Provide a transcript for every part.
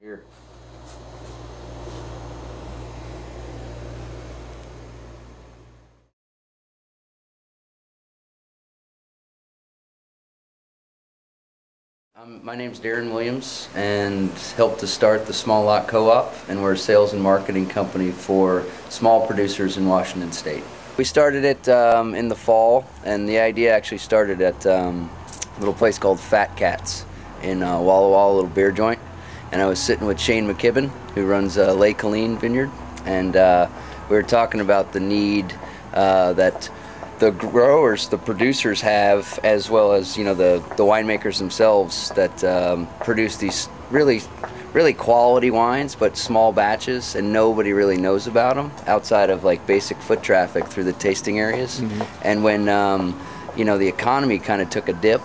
Here. My name's Darin Williams, and helped to start the Small Lot Co-op, and we're a sales and marketing company for small producers in Washington State. We started it in the fall, and the idea actually started at a little place called Fat Cats in Walla Walla, a little beer joint. And I was sitting with Shane McKibben, who runs Lake Helene Vineyard, and we were talking about the need that the growers, the producers have, as well as the winemakers themselves that produce these really quality wines, but small batches, and nobody really knows about them outside of like basic foot traffic through the tasting areas. Mm-hmm. And when the economy kind of took a dip,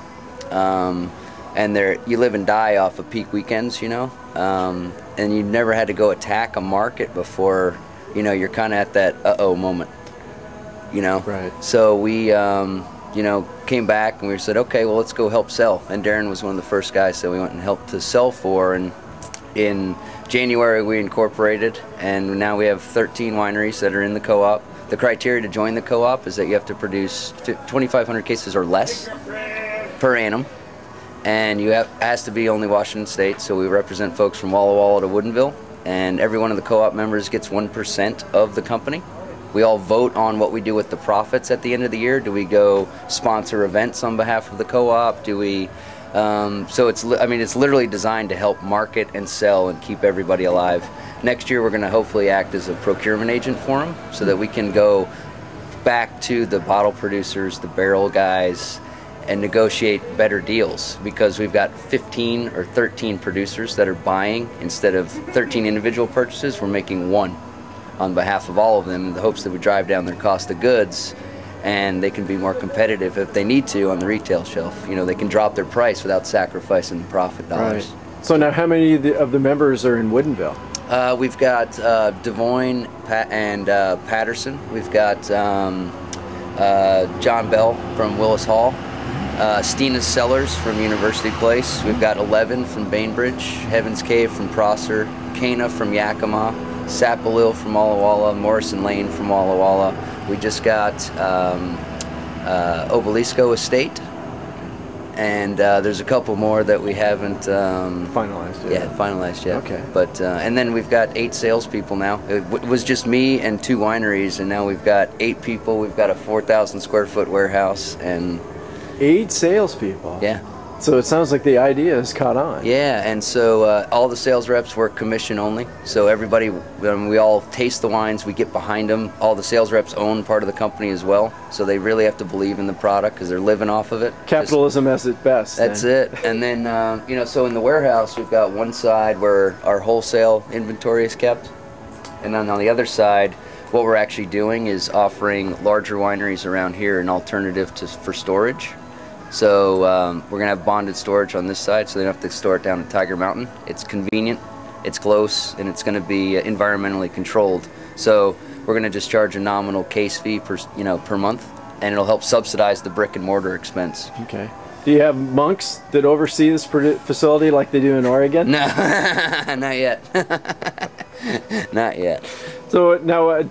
and you live and die off of peak weekends, and you never had to go attack a market before, you're kind of at that uh-oh moment. Right. So we, came back and we said, okay, well, let's go help sell. And Darin was one of the first guys that we went and helped to sell for. And in January, we incorporated, and now we have 13 wineries that are in the co-op. The criteria to join the co-op is that you have to produce 2,500 cases or less per annum. And has to be only Washington State. So we represent folks from Walla Walla to Woodinville. And every one of the co-op members gets 1% of the company. We all vote on what we do with the profits at the end of the year. Do we go sponsor events on behalf of the co-op? Do we? So it's literally designed to help market and sell and keep everybody alive. Next year we're going to hopefully act as a procurement agent for them, so that we can go back to the bottle producers, the barrel guys, and negotiate better deals, because we've got 15 or 13 producers that are buying instead of 13 individual purchases. We're making one on behalf of all of them in the hopes that we drive down their cost of goods, and they can be more competitive if they need to on the retail shelf. They can drop their price without sacrificing the profit dollars. Right. So now how many of the members are in Woodinville? We've got Devoyne and Patterson. We've got John Bell from Willis Hall, Stina's Cellars from University Place. We've got 11 from Bainbridge, Heaven's Cave from Prosser, Cana from Yakima, Sapalil from Walla Walla, Morrison Lane from Walla Walla. We just got Obelisco Estate, and there's a couple more that we haven't finalized yet. Yeah, finalized yet. Okay. But and then we've got 8 salespeople now. It was just me and 2 wineries, and now we've got 8 people. We've got a 4,000 square foot warehouse and 8 salespeople. Yeah. So it sounds like the idea has caught on. Yeah, and so all the sales reps work commission only. So everybody, we all taste the wines, we get behind them. All the sales reps own part of the company as well. So they really have to believe in the product because they're living off of it. Capitalism at its best. That's it. And then, so in the warehouse, we've got one side where our wholesale inventory is kept. And then on the other side, what we're actually doing is offering larger wineries around here an alternative for storage. So we're going to have bonded storage on this side, so they don't have to store it down at Tiger Mountain. It's convenient, it's close, and it's going to be environmentally controlled. So we're going to just charge a nominal case fee per month, and it'll help subsidize the brick and mortar expense. Okay. Do you have monks that oversee this facility like they do in Oregon? No, not yet. Not yet. So now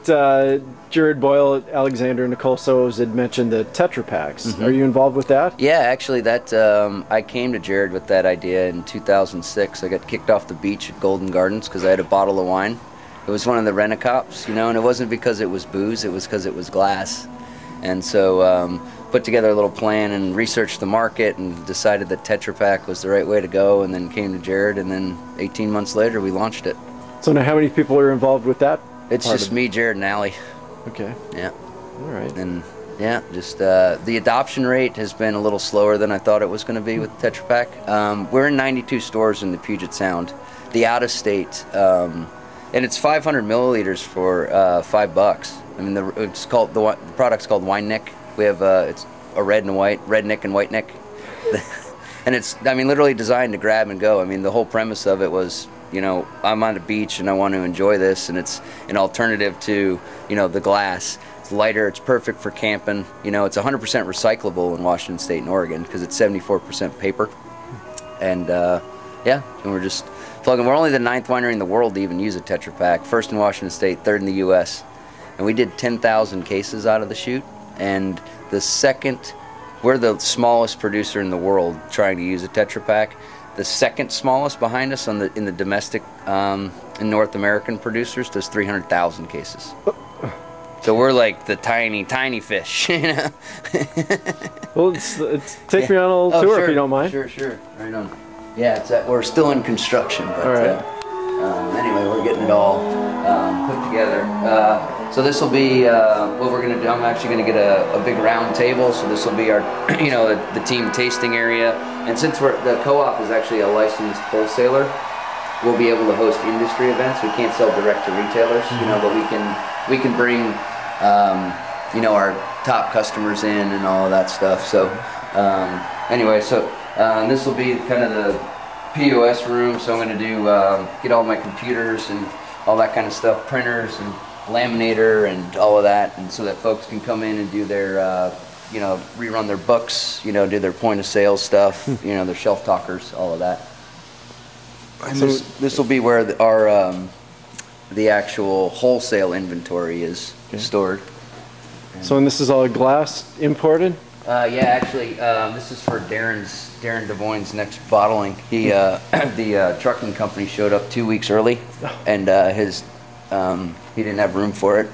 Jared Boyle, Alexander, and Nicole Sows had mentioned the Tetra Paks. Mm-hmm. Are you involved with that? Yeah, actually, I came to Jared with that idea in 2006. I got kicked off the beach at Golden Gardens because I had a bottle of wine. It was one of the Rent-A-Cops, and it wasn't because it was booze, it was because it was glass. And so put together a little plan and researched the market and decided that Tetra Pak was the right way to go, and then came to Jared, and then 18 months later we launched it. So now how many people are involved with that? It's just me, Jared, and Allie. Okay. Yeah. All right. And yeah, just the adoption rate has been a little slower than I thought it was going to be with Tetra Pak. We're in 92 stores in the Puget Sound. The out-of-state, and it's 500 milliliters for $5. I mean, the product's called WineNik. We have it's a red and white, Rednik and WhiteNik, and it's literally designed to grab and go. I mean, the whole premise of it was, I'm on the beach and I want to enjoy this, and it's an alternative to, the glass. It's lighter, it's perfect for camping. It's 100% recyclable in Washington State and Oregon because it's 74% paper. And yeah, and we're just plug-in. We're only the 9th winery in the world to even use a Tetra Pak. First in Washington State, 3rd in the U.S. And we did 10,000 cases out of the chute. And the second, we're the smallest producer in the world trying to use a Tetra Pak. The second smallest behind us in the domestic in North American producers does 300,000 cases. So we're like the tiny fish, you know. Well, take me on a little tour, sure, if you don't mind. Sure. Right on. Yeah, we're still in construction, but all right. anyway, we're getting it all put together. So this will be what we're gonna do. I'm actually gonna get a big round table. So this will be our, you know, the team tasting area. And since the co-op is actually a licensed wholesaler, we'll be able to host industry events. We can't sell direct to retailers, you know, but we can bring, you know, our top customers in and all of that stuff. So anyway, so this will be kind of the POS room. So I'm going to do get all my computers and all that kind of stuff, printers and laminator and all of that, and so that folks can come in and do their, you know, rerun their books, you know, do their point of sale stuff, you know, their shelf talkers, all of that. And So this will be where the actual wholesale inventory is stored. So, and this is all glass imported? Yeah, actually, this is for Darin DeVoyne's next bottling. He, the trucking company showed up 2 weeks early, and he didn't have room for it.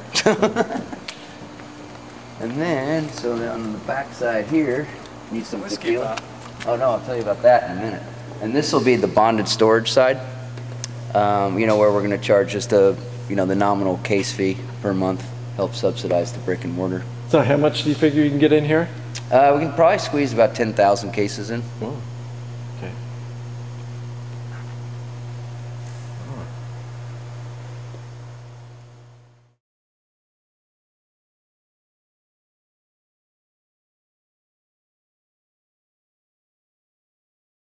And then, so on the back side here, need some tequila. Oh no, I'll tell you about that in a minute. And this will be the bonded storage side. You know, where we're going to charge just the nominal case fee per month, help subsidize the brick and mortar. So how much do you figure you can get in here? We can probably squeeze about 10,000 cases in. Whoa.